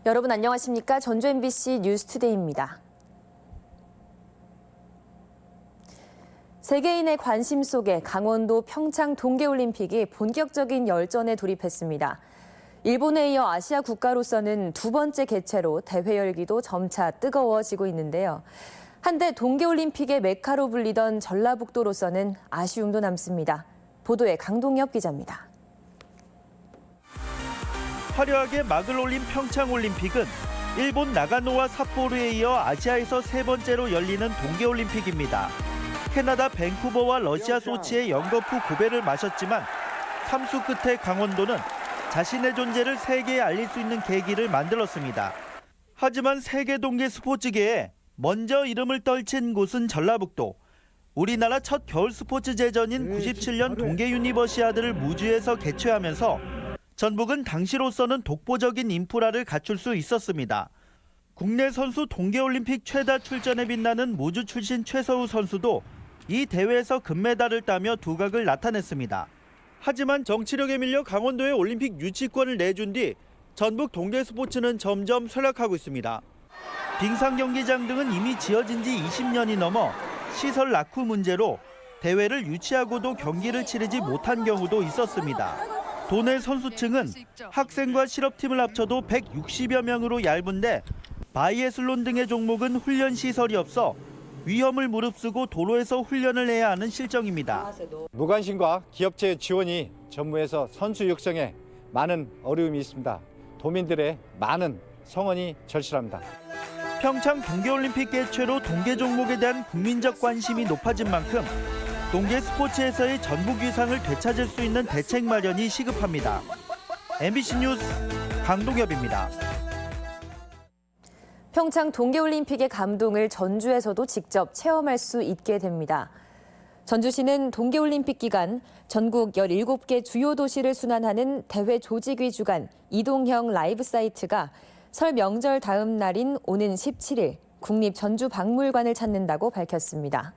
여러분 안녕하십니까? 전주 MBC 뉴스투데이입니다. 세계인의 관심 속에 강원도 평창 동계올림픽이 본격적인 열전에 돌입했습니다. 일본에 이어 아시아 국가로서는 두 번째 개최로 대회 열기도 점차 뜨거워지고 있는데요. 한때 동계올림픽의 메카로 불리던 전라북도로서는 아쉬움도 남습니다. 보도에 강동엽 기자입니다. 화려하게 막을 올린 평창올림픽은 일본 나가노와 삿포로에 이어 아시아에서 세 번째로 열리는 동계올림픽입니다. 캐나다 밴쿠버와 러시아 소치의 연거푸 고배를 마셨지만 삼수 끝에 강원도는 자신의 존재를 세계에 알릴 수 있는 계기를 만들었습니다. 하지만 세계 동계 스포츠계에 먼저 이름을 떨친 곳은 전라북도. 우리나라 첫 겨울 스포츠 제전인 97년 동계 유니버시아드를 무주에서 개최하면서 전북은 당시로서는 독보적인 인프라를 갖출 수 있었습니다. 국내 선수 동계올림픽 최다 출전에 빛나는 무주 출신 최서우 선수도 이 대회에서 금메달을 따며 두각을 나타냈습니다. 하지만 정치력에 밀려 강원도에 올림픽 유치권을 내준 뒤 전북 동계 스포츠는 점점 쇠락하고 있습니다. 빙상 경기장 등은 이미 지어진 지 20년이 넘어 시설 낙후 문제로 대회를 유치하고도 경기를 치르지 못한 경우도 있었습니다. 도내 선수층은 학생과 실업팀을 합쳐도 160여 명으로 얇은데 바이애슬론 등의 종목은 훈련 시설이 없어 위험을 무릅쓰고 도로에서 훈련을 해야 하는 실정입니다. 무관심과 기업체의 지원이 전무해서 선수 육성에 많은 어려움이 있습니다. 도민들의 많은 성원이 절실합니다. 평창 동계올림픽 개최로 동계 종목에 대한 국민적 관심이 높아진 만큼 동계 스포츠에서의 전북 위상을 되찾을 수 있는 대책 마련이 시급합니다. MBC 뉴스 강동엽입니다. 평창 동계올림픽의 감동을 전주에서도 직접 체험할 수 있게 됩니다. 전주시는 동계올림픽 기간 전국 17개 주요 도시를 순환하는 대회 조직위 주간 이동형 라이브 사이트가 설 명절 다음 날인 오는 17일 국립전주박물관을 찾는다고 밝혔습니다.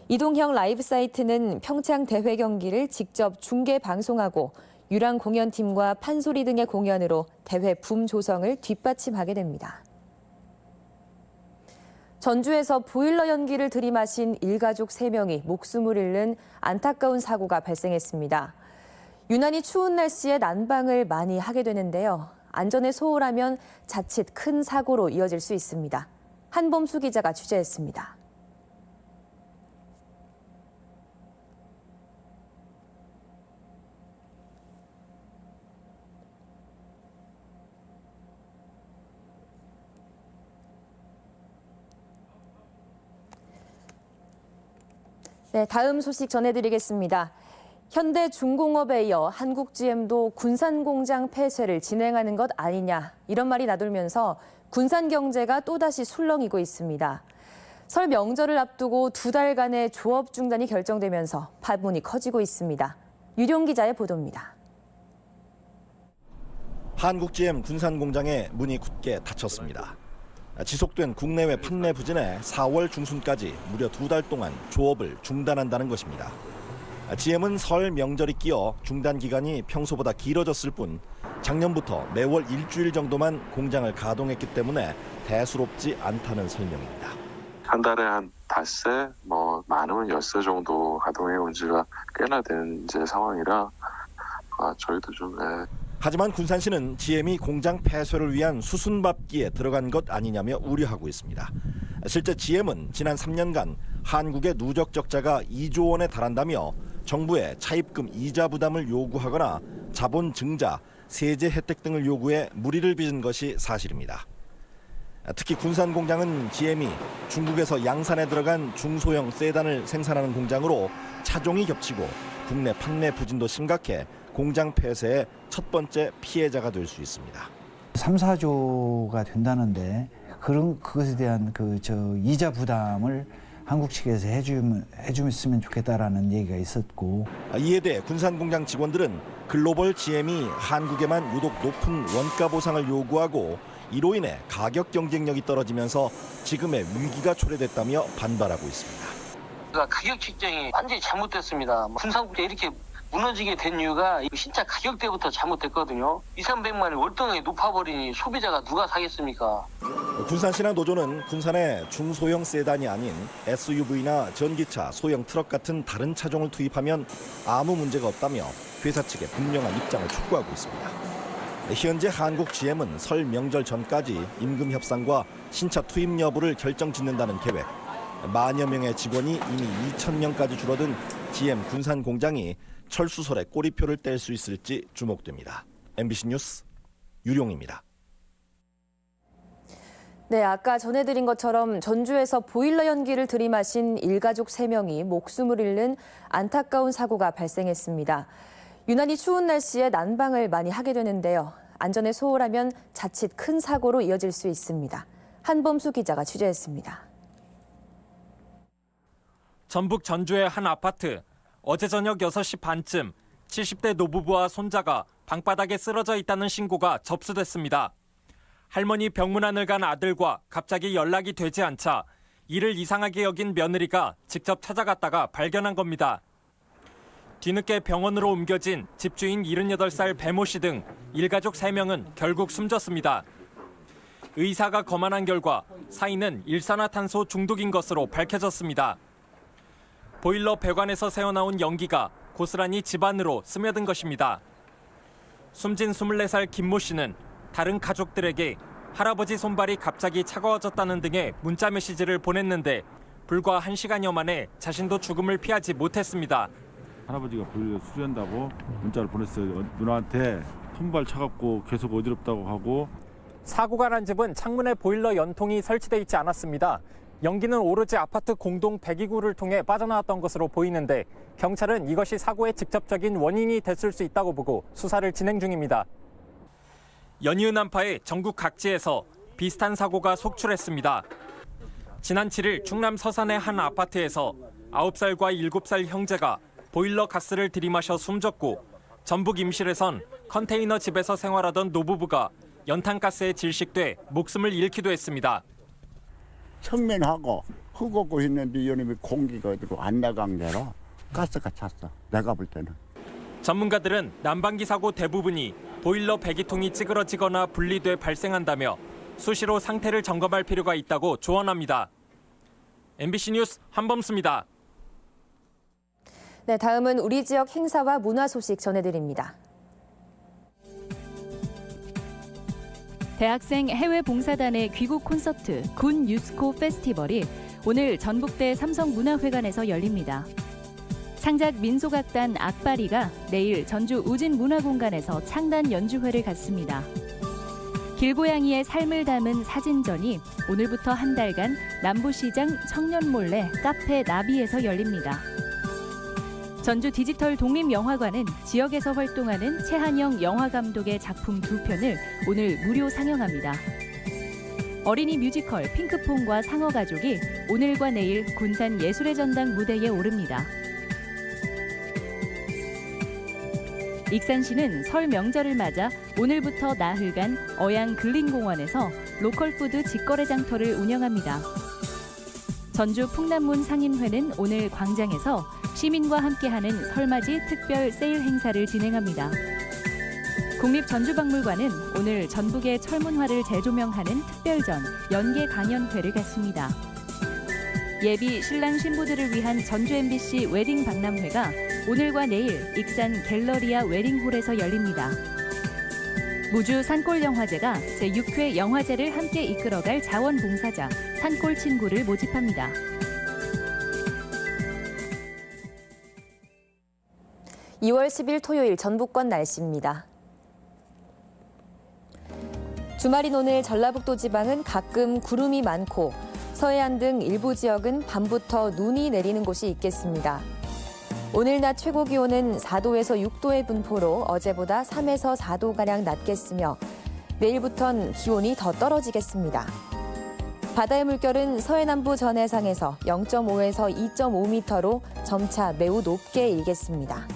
이동형 라이브 사이트는 평창 대회 경기를 직접 중계 방송하고 유랑 공연팀과 판소리 등의 공연으로 대회 붐 조성을 뒷받침하게 됩니다. 전주에서 보일러 연기를 들이마신 일가족 3명이 목숨을 잃는 안타까운 사고가 발생했습니다. 유난히 추운 날씨에 난방을 많이 하게 되는데요. 안전에 소홀하면 자칫 큰 사고로 이어질 수 있습니다. 한범수 기자가 취재했습니다. 네, 다음 소식 전해드리겠습니다. 현대중공업에 이어 한국GM도 군산공장 폐쇄를 진행하는 것 아니냐 이런 말이 나돌면서 군산 경제가 또다시 술렁이고 있습니다. 설 명절을 앞두고 2달간의 조업 중단이 결정되면서 파문이 커지고 있습니다. 유룡 기자의 보도입니다. 한국GM 군산공장의 문이 굳게 닫혔습니다. 지속된 국내외 판매 부진에 4월 중순까지 무려 2달 동안 조업을 중단한다는 것입니다. GM은 설 명절이 끼어 중단 기간이 평소보다 길어졌을 뿐 작년부터 매월 일주일 정도만 공장을 가동했기 때문에 대수롭지 않다는 설명입니다. 한 달에 한 5세, 많으면 10세 정도 가동해 온 지가 꽤나 된 이제 상황이라 저희도 좀 하지만 군산시는 GM이 공장 폐쇄를 위한 수순밟기에 들어간 것 아니냐며 우려하고 있습니다. 실제 GM은 지난 3년간 한국의 누적 적자가 2조 원에 달한다며 정부에 차입금 이자 부담을 요구하거나 자본 증자, 세제 혜택 등을 요구해 물의를 빚은 것이 사실입니다. 특히 군산 공장은 GM이 중국에서 양산에 들어간 중소형 세단을 생산하는 공장으로 차종이 겹치고 국내 판매 부진도 심각해 공장 폐쇄의 첫 번째 피해자가 될 수 있습니다. 3, 4조가 된다는데 그것에 대한 이자 부담을 한국 측에서 해주면 좋겠다라는 얘기가 있었고, 이에 대해 군산공장 직원들은 글로벌 GM이 한국에만 유독 높은 원가 보상을 요구하고 이로 인해 가격 경쟁력이 떨어지면서 지금의 위기가 초래됐다며 반발하고 있습니다. 가격 책정이 완전히 잘못됐습니다. 군산국제 이렇게 무너지게 된 이유가 신차 가격대부터 잘못됐거든요. 200~300만 원이 월등하게 높아버리니 소비자가 누가 사겠습니까? 군산시나 노조는 군산에 중소형 세단이 아닌 SUV나 전기차, 소형 트럭 같은 다른 차종을 투입하면 아무 문제가 없다며 회사 측의 분명한 입장을 촉구하고 있습니다. 현재 한국 GM은 설 명절 전까지 임금 협상과 신차 투입 여부를 결정짓는다는 계획. 만여 명의 직원이 이미 2,000명까지 줄어든 GM 군산 공장이 철수설에 꼬리표를 뗄 수 있을지 주목됩니다. MBC 뉴스 유룡입니다. 네, 아까 전해드린 것처럼 전주에서 보일러 연기를 들이마신 일가족 3명이 목숨을 잃는 안타까운 사고가 발생했습니다. 유난히 추운 날씨에 난방을 많이 하게 되는데요. 안전에 소홀하면 자칫 큰 사고로 이어질 수 있습니다. 한범수 기자가 취재했습니다. 전북 전주의 한 아파트. 어제 저녁 6시 반쯤 70대 노부부와 손자가 방바닥에 쓰러져 있다는 신고가 접수됐습니다. 할머니 병문안을 간 아들과 갑자기 연락이 되지 않자 이를 이상하게 여긴 며느리가 직접 찾아갔다가 발견한 겁니다. 뒤늦게 병원으로 옮겨진 집주인 78살 배모 씨 등 일가족 3명은 결국 숨졌습니다. 의사가 검안한 결과 사인은 일산화탄소 중독인 것으로 밝혀졌습니다. 보일러 배관에서 새어나온 연기가 고스란히 집안으로 스며든 것입니다. 숨진 24살 김모 씨는 다른 가족들에게 할아버지 손발이 갑자기 차가워졌다는 등의 문자 메시지를 보냈는데 불과 1시간여 만에 자신도 죽음을 피하지 못했습니다. 할아버지가 보일러 수리한다고 문자를 보냈어요. 누나한테 손발 차갑고 계속 어지럽다고 하고. 사고가 난 집은 창문에 보일러 연통이 설치돼 있지 않았습니다. 연기는 오로지 아파트 공동 배기구를 통해 빠져나왔던 것으로 보이는데 경찰은 이것이 사고의 직접적인 원인이 됐을 수 있다고 보고 수사를 진행 중입니다. 연이은 한파에 전국 각지에서 비슷한 사고가 속출했습니다. 지난 7일 충남 서산의 한 아파트에서 9살과 7살 형제가 보일러 가스를 들이마셔 숨졌고 전북 임실에선 컨테이너 집에서 생활하던 노부부가 연탄가스에 질식돼 목숨을 잃기도 했습니다. 천면하고 흙없고 있는데 이놈이 공기가 어디로 안 나간 게로 가스가 찼어. 내가 볼 때는. 전문가들은 난방기 사고 대부분이 보일러 배기통이 찌그러지거나 분리돼 발생한다며 수시로 상태를 점검할 필요가 있다고 조언합니다. MBC 뉴스 한범수입니다. 네, 다음은 우리 지역 행사와 문화 소식 전해드립니다. 대학생 해외 봉사단의 귀국 콘서트 군 유스코 페스티벌이 오늘 전북대 삼성문화회관에서 열립니다. 창작 민속악단 악바리가 내일 전주 우진문화공간에서 창단 연주회를 갖습니다. 길고양이의 삶을 담은 사진전이 오늘부터 한 달간 남부시장 청년몰래 카페 나비에서 열립니다. 전주 디지털 독립영화관은 지역에서 활동하는 최한영 영화감독의 작품 2편을 오늘 무료 상영합니다. 어린이 뮤지컬 핑크퐁과 상어가족이 오늘과 내일 군산 예술의 전당 무대에 오릅니다. 익산시는 설 명절을 맞아 오늘부터 나흘간 어양 근린공원에서 로컬푸드 직거래 장터를 운영합니다. 전주 풍남문 상인회는 오늘 광장에서 시민과 함께하는 설맞이 특별 세일 행사를 진행합니다. 국립전주박물관은 오늘 전북의 철문화를 재조명하는 특별전 연계 강연회를 갖습니다. 예비 신랑 신부들을 위한 전주 MBC 웨딩 박람회가 오늘과 내일 익산 갤러리아 웨딩홀에서 열립니다. 무주 산골영화제가 제6회 영화제를 함께 이끌어갈 자원봉사자 산골 친구를 모집합니다. (2월 10일) 토요일 전북권 날씨입니다. 주말인 오늘 전라북도 지방은 가끔 구름이 많고 서해안 등 일부 지역은 밤부터 눈이 내리는 곳이 있겠습니다. 오늘 낮 최고 기온은 4도에서 6도의 분포로 어제보다 3에서 4도가량 낮겠으며 내일부턴 기온이 더 떨어지겠습니다. 바다의 물결은 서해남부 전 해상에서 0.5에서 2.5m로 점차 매우 높게 일겠습니다.